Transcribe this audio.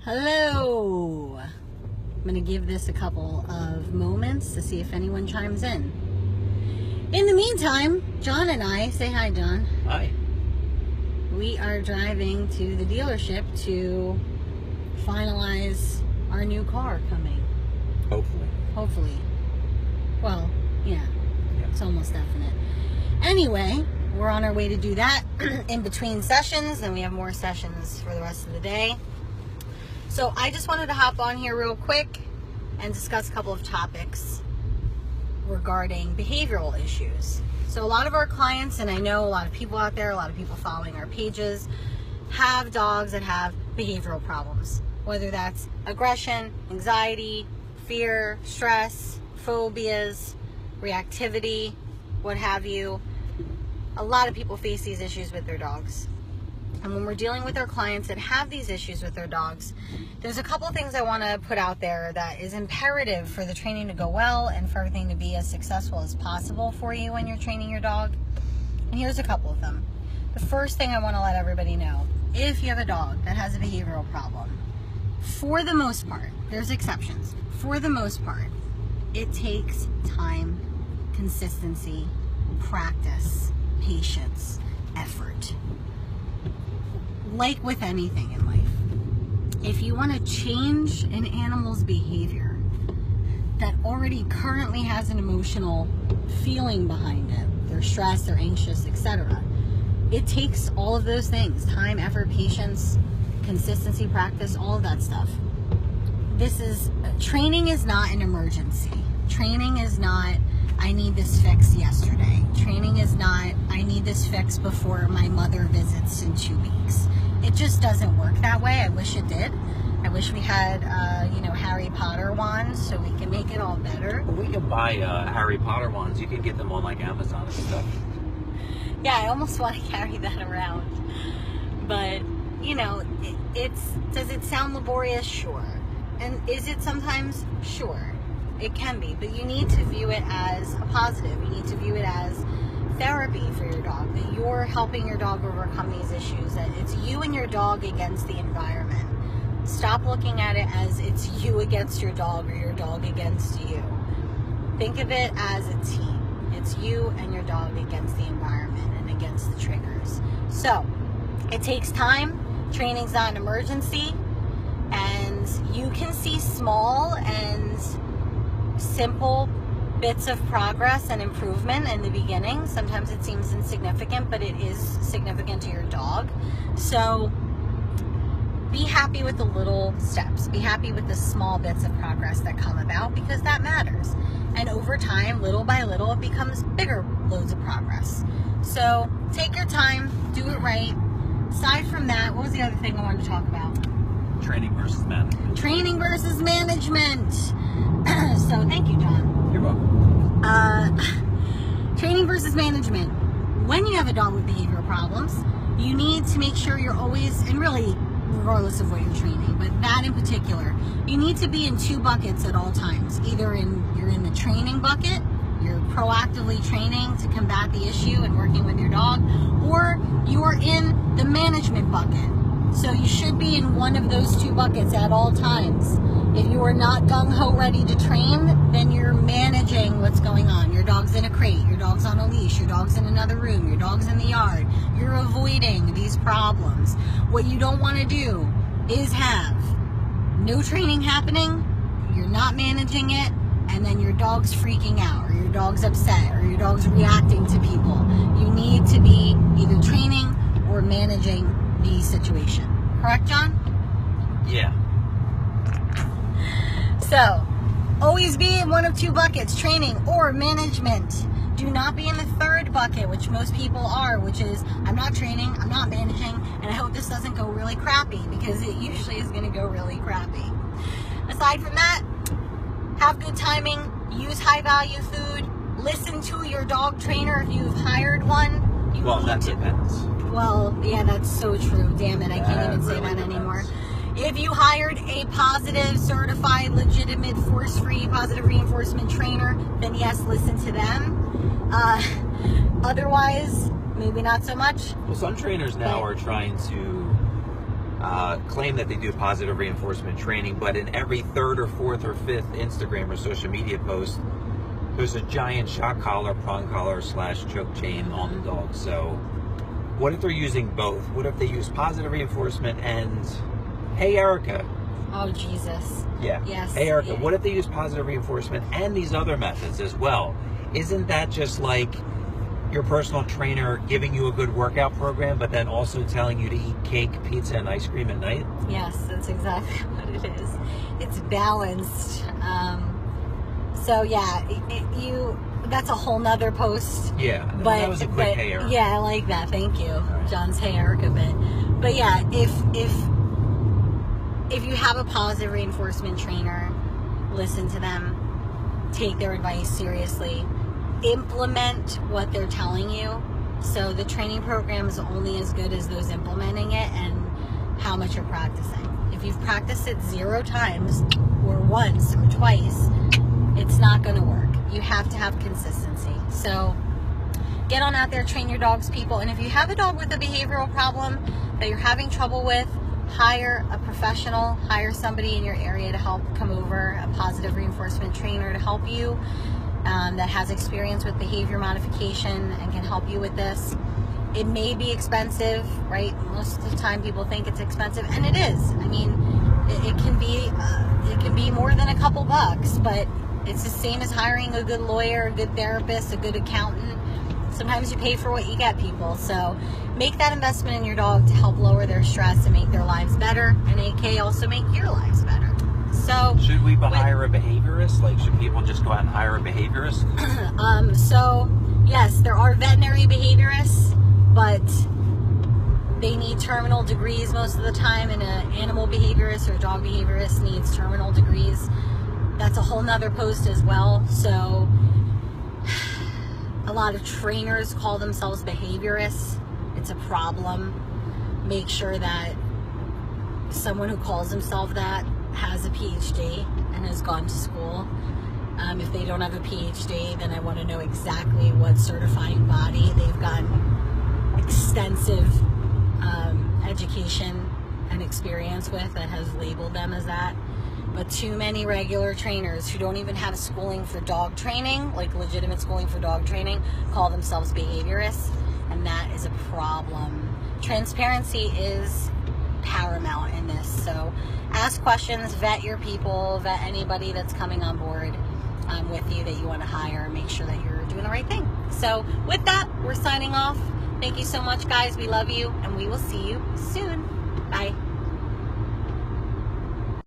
Hello. I'm going to give this a couple of moments to see if anyone chimes in. In the meantime, John and I, say hi, John. Hi. We are driving to the dealership to finalize our new car coming. Hopefully. Well, yeah. It's almost definite. Anyway, we're on our way to do that in between sessions, and we have more sessions for the rest of the day. So I just wanted to hop on here real quick and discuss a couple of topics regarding behavioral issues. So a lot of our clients, and I know a lot of people out there, a lot of people following our pages, have dogs that have behavioral problems, whether that's aggression, anxiety, fear, stress, phobias, reactivity, what have you. A lot of people face these issues with their dogs. And when we're dealing with our clients that have these issues with their dogs, there's a couple things I want to put out there that is imperative for the training to go well and for everything to be as successful as possible for you when you're training your dog. And here's a couple of them. The first thing I want to let everybody know, if you have a dog that has a behavioral problem, for the most part, there's exceptions, for the most part, it takes time, consistency, practice, patience, effort. Like with anything in life, if you want to change an animal's behavior that already currently has an emotional feeling behind it, they're stressed, they're anxious, etc., it takes all of those things: time, effort, patience, consistency, practice, all of that stuff. Training is not an emergency. Training is not, I need this fixed yesterday. Training is not, I need this fixed before my mother visits in 2 weeks. It just doesn't work that way. I wish it did. I wish we had, Harry Potter wands so we can make it all better. Well, we can buy Harry Potter wands. You can get them on like Amazon and stuff. Yeah, I almost want to carry that around. But, does it sound laborious? Sure. And is it sometimes? Sure. It can be, but you need to view it as a positive. You need to view it as therapy for your dog, that you're helping your dog overcome these issues, that it's you and your dog against the environment. Stop looking at it as it's you against your dog or your dog against you. Think of it as a team. It's you and your dog against the environment and against the triggers. So, it takes time. Training's not an emergency. And you can see small and simple bits of progress and improvement in the beginning. Sometimes it seems insignificant, but it is significant to your dog. So be happy with the little steps. Be happy with the small bits of progress that come about, because that matters. And over time, little by little, it becomes bigger loads of progress. So take your time, do it right. Aside from that, what was the other thing I wanted to talk about? Training versus management. Training versus management. So thank you, John. You're welcome. Training versus management. When you have a dog with behavioral problems, you need to make sure you're always, and really regardless of what you're training, but that in particular, you need to be in 2 buckets at all times. Either you're in the training bucket, you're proactively training to combat the issue and working with your dog, or you're in the management bucket. So you should be in one of those 2 buckets at all times. If you are not gung-ho ready to train, then you're managing what's going on. Your dog's in a crate, your dog's on a leash, your dog's in another room, your dog's in the yard. You're avoiding these problems. What you don't want to do is have no training happening, you're not managing it, and then your dog's freaking out, or your dog's upset, or your dog's reacting to people. You need to be either training or managing the situation. Correct, John? Yeah. So, always be in one of 2 buckets, training or management. Do not be in the 3rd bucket, which most people are, which is, I'm not training, I'm not managing, and I hope this doesn't go really crappy, because it usually is going to go really crappy. Aside from that, have good timing, use high-value food, listen to your dog trainer if you've hired one. Well, that depends. Well, yeah, that's so true. Damn it, I can't even say that anymore. If you hired a positive, certified, legitimate, force-free, positive reinforcement trainer, then yes, listen to them. Otherwise, maybe not so much. Well, some trainers now are trying to claim that they do positive reinforcement training, but in every third or fourth or fifth Instagram or social media post, there's a giant shock collar, prong collar / choke chain on the dog. So what if they're using both? What if they use positive reinforcement and, hey, Erica. Oh, Jesus. Yeah. Yes. Hey, Erica, yeah. what if they use positive reinforcement and these other methods as well? Isn't that just like your personal trainer giving you a good workout program, but then also telling you to eat cake, pizza, and ice cream at night? Yes, that's exactly what it is. It's balanced. So yeah, that's a whole nother post. Yeah, but that was a quick hey, Erica. Yeah, I like that. Thank you, John's hey Erica bit. But yeah, if you have a positive reinforcement trainer, listen to them, take their advice seriously, implement what they're telling you. So the training program is only as good as those implementing it and how much you're practicing. If you've practiced it 0 times or once or twice, it's not going to work. You have to have consistency. So get on out there, train your dogs, people. And if you have a dog with a behavioral problem that you're having trouble with, hire a professional, hire somebody in your area to help come over, a positive reinforcement trainer to help you that has experience with behavior modification and can help you with this. It may be expensive, right? Most of the time people think it's expensive, and it is. I mean, it can be more than a couple bucks, but it's the same as hiring a good lawyer, a good therapist, a good accountant. Sometimes you pay for what you get, people. So make that investment in your dog to help lower their stress and make their lives better, and AK also make your lives better. So should we hire a behaviorist? Like, should people just go out and hire a behaviorist? So yes, there are veterinary behaviorists, but they need terminal degrees most of the time, and an animal behaviorist or a dog behaviorist needs terminal degrees. That's a whole nother post as well. So a lot of trainers call themselves behaviorists. It's a problem. Make sure that someone who calls himself that has a PhD and has gone to school. If they don't have a PhD, then I want to know exactly what certifying body they've gotten extensive education and experience with that has labeled them as that. But too many regular trainers who don't even have schooling for dog training, like legitimate schooling for dog training, call themselves behaviorists, and that is a problem. Transparency is paramount in this. So ask questions, vet your people, vet anybody that's coming on board with you that you want to hire. Make sure that you're doing the right thing. So with that, we're signing off. Thank you so much, guys. We love you, and we will see you soon.